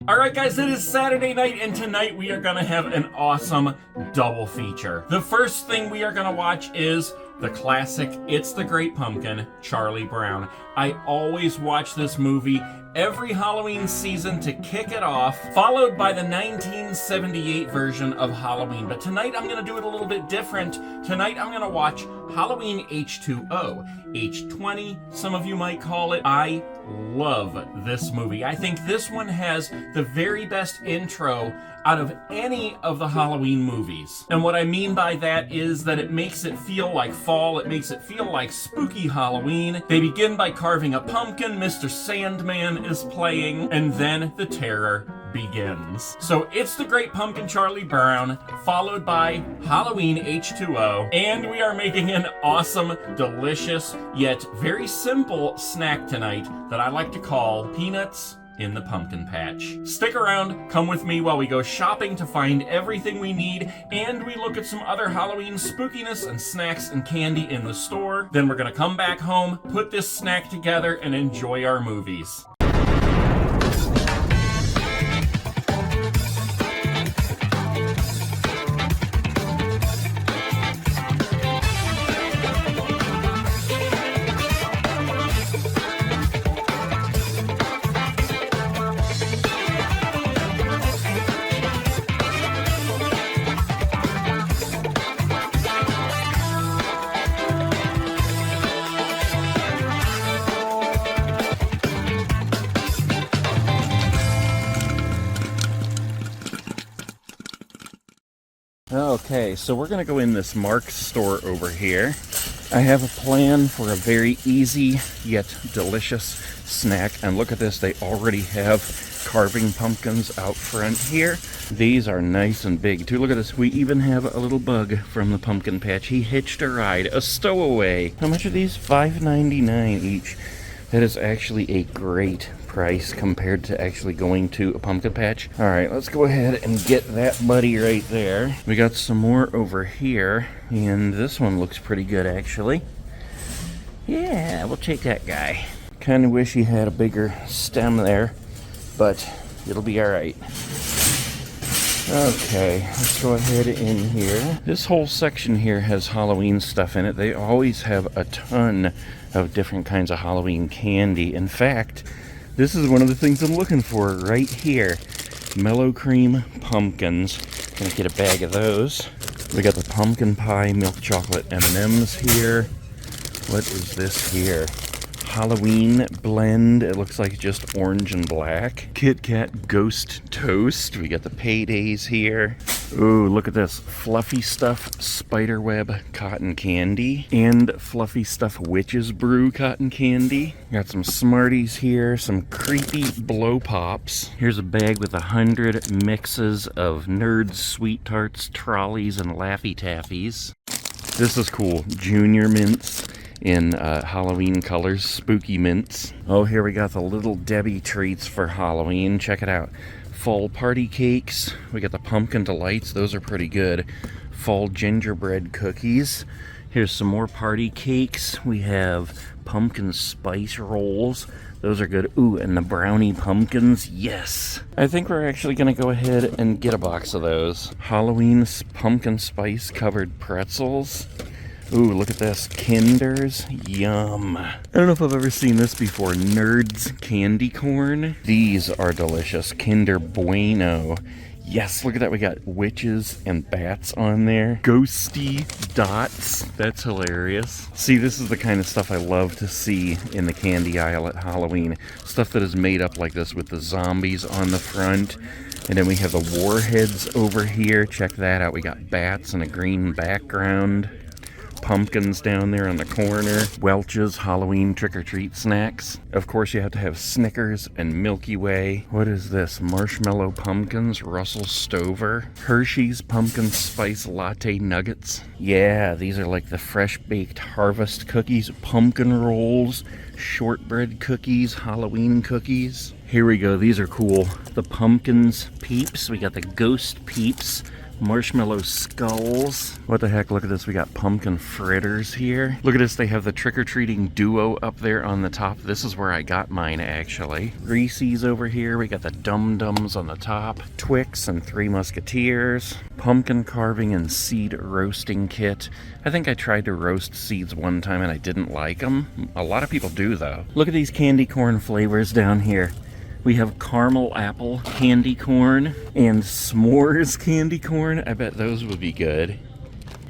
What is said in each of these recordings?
Alright guys, it is Saturday night and tonight we are gonna have an awesome double feature. The first thing we are gonna watch is the classic It's the Great Pumpkin, Charlie Brown. I always watch this movie every Halloween season to kick it off, followed by the 1978 version of Halloween. But tonight I'm going to do it a little bit different. Tonight I'm going to watch Halloween H2O, H20, some of you might call it. I love this movie. I think this one has the very best intro out of any of the Halloween movies. And what I mean by that is that it makes it feel like fall, it makes it feel like spooky Halloween. They begin by carving a pumpkin, Mr. Sandman is playing, and then the terror begins. So It's the Great Pumpkin, Charlie Brown, followed by Halloween H2O, and we are making an awesome, delicious, yet very simple snack tonight that I like to call peanuts in the pumpkin patch. Stick around, come with me while we go shopping to find everything we need, and we look at some other Halloween spookiness and snacks and candy in the store. Then we're gonna come back home, put this snack together, and enjoy our movies. Okay, so we're gonna go in this Mark's store over here. I have a plan for a very easy yet delicious snack, and look at this, they already have carving pumpkins out front here. These are nice and big too. Look at this, we even have a little bug from the pumpkin patch. He hitched a ride, a stowaway. How much are these? $5.99 each. That is actually a great price compared to actually going to a pumpkin patch. All right, let's go ahead and get that buddy right there. We got some more over here, and this one looks pretty good actually. Yeah, we'll take that guy. Kind of wish he had a bigger stem there, but it'll be all right. Okay, let's go ahead in here. This whole section here has Halloween stuff in it. They always have a ton of different kinds of Halloween candy. In fact, this is one of the things I'm looking for right here. Mellow Cream Pumpkins. Gonna get a bag of those. We got the pumpkin pie milk chocolate M&Ms here. What is this here? Halloween blend. It looks like just orange and black. Kit Kat Ghost Toast. We got the Paydays here. Ooh, look at this. Fluffy Stuff Spiderweb Cotton Candy. And Fluffy Stuff Witch's Brew Cotton Candy. Got some Smarties here. Some creepy Blow Pops. Here's a bag with 100 mixes of Nerds, Sweet Tarts, Trolleys, and Laffy Taffies. This is cool. Junior Mints in Halloween colors, spooky mints. Oh, here we got the Little Debbie treats for Halloween. Check it out. Fall party cakes. We got the pumpkin delights. Those are pretty good. Fall gingerbread cookies. Here's some more party cakes. We have pumpkin spice rolls. Those are good. Ooh, and the brownie pumpkins. Yes. I think we're actually going to go ahead and get a box of those. Halloween pumpkin spice covered pretzels. Ooh, look at this. Kinder's. Yum. I don't know if I've ever seen this before. Nerds candy corn. These are delicious. Kinder Bueno. Yes, look at that. We got witches and bats on there. Ghosty dots. That's hilarious. See, this is the kind of stuff I love to see in the candy aisle at Halloween. Stuff that is made up like this with the zombies on the front. And then we have the warheads over here. Check that out. We got bats and a green background. Pumpkins down there on the corner. Welch's Halloween trick-or-treat snacks. Of course, you have to have Snickers and Milky Way. What is this? Marshmallow pumpkins, Russell Stover. Hershey's pumpkin spice latte nuggets. Yeah, these are like the fresh-baked harvest cookies. Pumpkin rolls, shortbread cookies, Halloween cookies. Here we go. These are cool. The pumpkins peeps. We got the ghost peeps. marshmallow skulls. What the heck, look at this, we got pumpkin fritters here. Look at this, they have the trick-or-treating duo up there on the top. This is where I got mine, actually. Reese's over here, we got the Dum-Dums on the top, Twix and Three Musketeers, pumpkin carving and seed roasting kit. I think I tried to roast seeds one time and I didn't like them. A lot of people do, though. Look at these candy corn flavors down here. We have caramel apple candy corn and s'mores candy corn. I bet those would be good.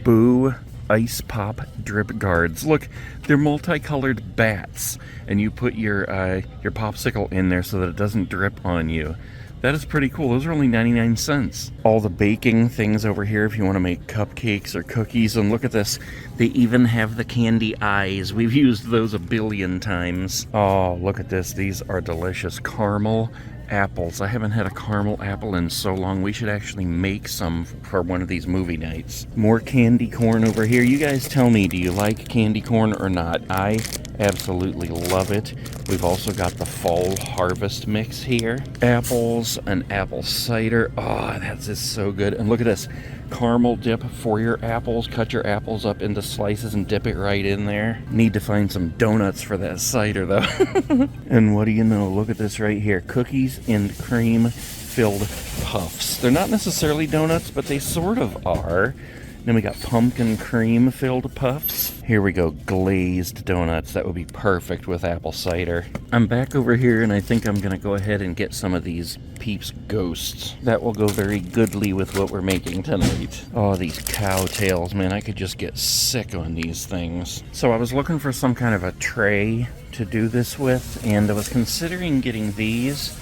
Boo ice pop drip guards. Look, they're multicolored bats, and you put your popsicle in there so that it doesn't drip on you. That is pretty cool. Those are only 99 cents. All the baking things over here if you want to make cupcakes or cookies. And look at this. They even have the candy eyes. We've used those a billion times. Oh, look at this. These are delicious caramel apples. I haven't had a caramel apple in so long. We should actually make some for one of these movie nights. More candy corn over here. You guys tell me, do you like candy corn or not? I absolutely love it. We've also got the fall harvest mix here. Apples and apple cider. Oh, that's just so good. And look at this. Caramel dip for your apples. Cut your apples up into slices and dip it right in there. Need to find some donuts for that cider though. And what do you know? Look at this right here. Cookies and cream filled puffs. They're not necessarily donuts, but they sort of are. Then we got pumpkin cream filled puffs. Here we go, glazed donuts. That would be perfect with apple cider. I'm back over here and I think I'm gonna go ahead and get some of these Peeps Ghosts. That will go very goodly with what we're making tonight. Oh, these cow tails, man, I could just get sick on these things. So I was looking for some kind of a tray to do this with, and I was considering getting these,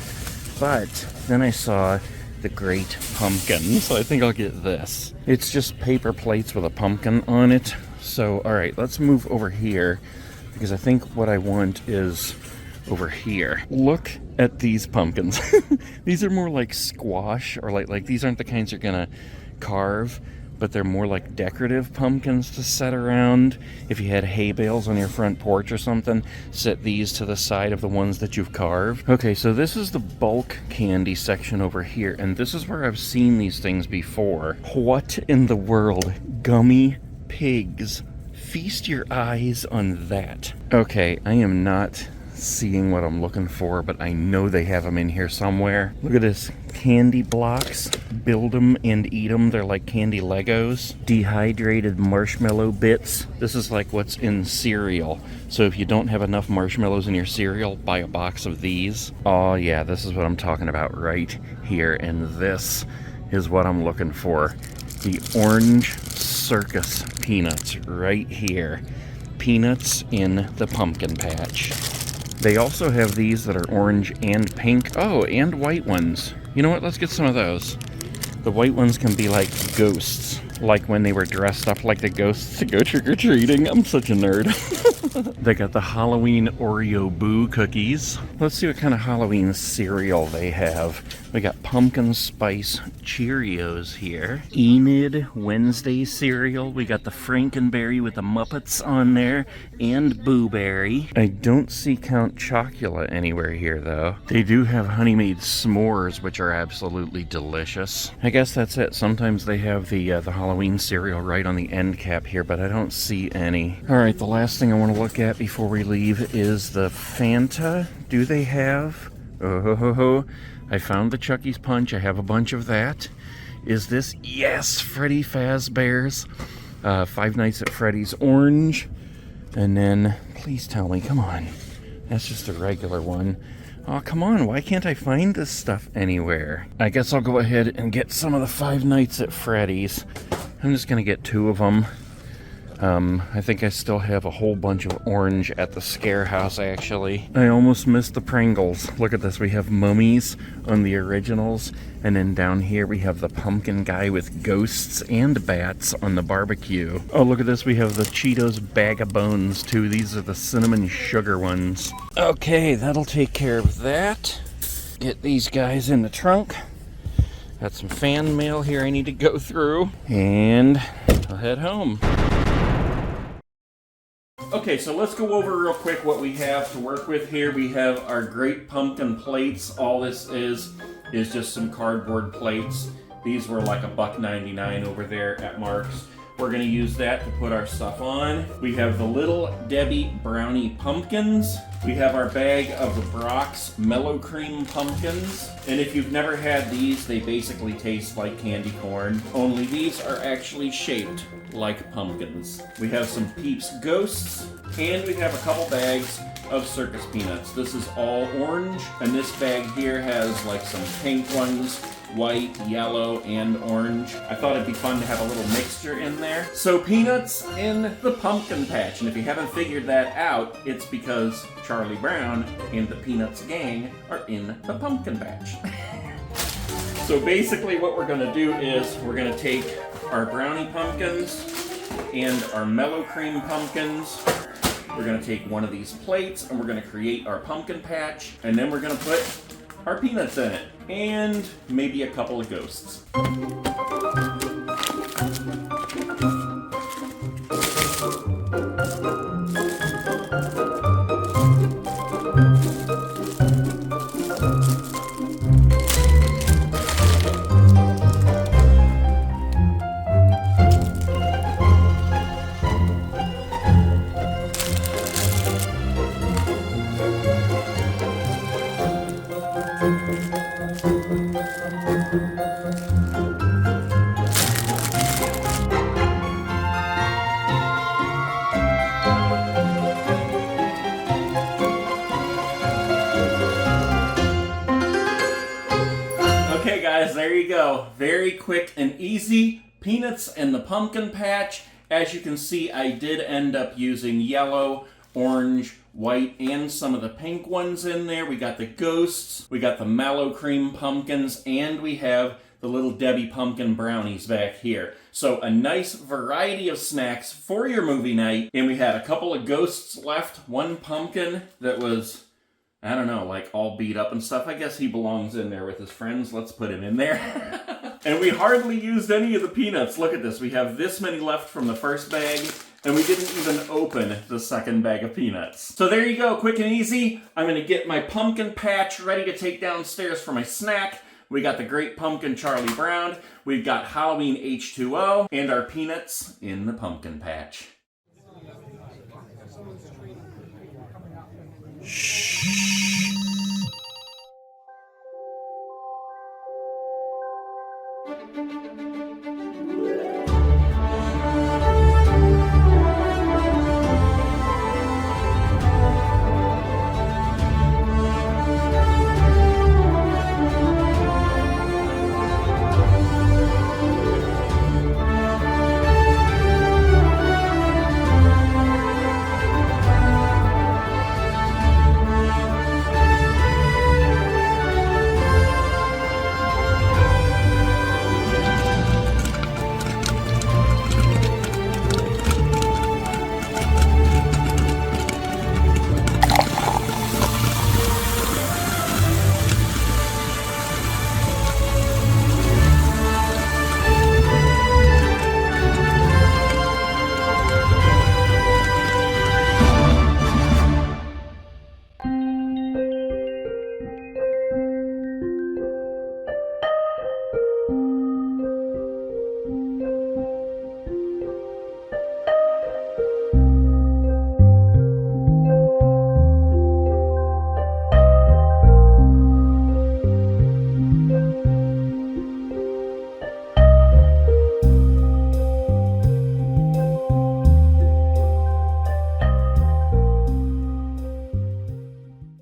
but then I saw the Great Pumpkin, so I think I'll get this. It's just paper plates with a pumpkin on it. So, alright, let's move over here, because I think what I want is over here. Look at these pumpkins. These are more like squash, or like these aren't the kinds you're gonna carve, but they're more like decorative pumpkins to set around. If you had hay bales on your front porch or something, set these to the side of the ones that you've carved. Okay, so this is the bulk candy section over here, and this is where I've seen these things before. What in the world? Gummy pigs. Feast your eyes on that. Okay, I am not seeing what I'm looking for, but I know they have them in here somewhere. Look at this. Candy blocks. Build them and eat them. They're like candy Legos. Dehydrated marshmallow bits. This is like what's in cereal. So if you don't have enough marshmallows in your cereal, buy a box of these. Oh yeah, this is what I'm talking about right here. And this is what I'm looking for. The Orange Circus peanuts right here. Peanuts in the pumpkin patch. They also have these that are orange and pink. Oh, and white ones. You know what? Let's get some of those. The white ones can be like ghosts. Like when they were dressed up like the ghosts to go trick-or-treating. I'm such a nerd. They got the Halloween Oreo Boo cookies. Let's see what kind of Halloween cereal they have. We got Pumpkin Spice Cheerios here. Enid Wednesday cereal. We got the Frankenberry with the Muppets on there. And Boo Berry. I don't see Count Chocula anywhere here, though. They do have Honey Made S'mores, which are absolutely delicious. I guess that's it. Sometimes they have the Halloween cereal right on the end cap here, but I don't see any. Alright, the last thing I want to look at before we leave is the Fanta. Do they have? Oh ho ho ho. I found the Chucky's Punch. I have a bunch of that. Is this? Yes! Freddy Fazbear's. Five Nights at Freddy's Orange. And then, please tell me, come on. That's just a regular one. Oh, come on, why can't I find this stuff anywhere? I guess I'll go ahead and get some of the Five Nights at Freddy's. I'm just gonna get 2 of them. I think I still have a whole bunch of orange at the Scare House, actually. I almost missed the Pringles. Look at this, we have mummies on the originals, and then down here we have the pumpkin guy with ghosts and bats on the barbecue. Oh, look at this, we have the Cheetos Bag of Bones, too. These are the cinnamon sugar ones. Okay, that'll take care of that. Get these guys in the trunk. Got some fan mail here I need to go through, and I'll head home. Okay, so let's go over real quick what we have to work with here. We have our Great Pumpkin plates. All this is just some cardboard plates. These were like $1.99 over there at Mark's. We're gonna use that to put our stuff on. We have the Little Debbie Brownie Pumpkins. We have our bag of the Brock's Mellow Cream Pumpkins. And if you've never had these, they basically taste like candy corn, only these are actually shaped like pumpkins. We have some Peeps Ghosts, and we have a couple bags of Circus Peanuts. This is all orange, and this bag here has like some pink ones, white, yellow, and orange. I thought it'd be fun to have a little mixture in there. So Peanuts in the pumpkin patch, and if you haven't figured that out, it's because Charlie Brown and the Peanuts gang are in the pumpkin patch. So basically what we're gonna do is we're gonna take our brownie pumpkins and our mellow cream pumpkins. We're gonna take one of these plates and we're gonna create our pumpkin patch, and then we're gonna put our peanuts in it, and maybe a couple of ghosts. Okay guys, there you go. Very quick and easy. Peanuts and the pumpkin patch. As you can see, I did end up using yellow, orange, white, and some of the pink ones in there. We got the ghosts, we got the mellow cream pumpkins, and we have the Little Debbie pumpkin brownies back here. So a nice variety of snacks for your movie night. And we had a couple of ghosts left. One pumpkin that was, I don't know, like all beat up and stuff. I guess he belongs in there with his friends. Let's put him in there. And we hardly used any of the peanuts. Look at this. We have this many left from the first bag, and we didn't even open the second bag of peanuts. So there you go, quick and easy. I'm gonna get my pumpkin patch ready to take downstairs for my snack. We got the Great Pumpkin Charlie Brown. We've got Halloween H2O, and our peanuts in the pumpkin patch. Shh.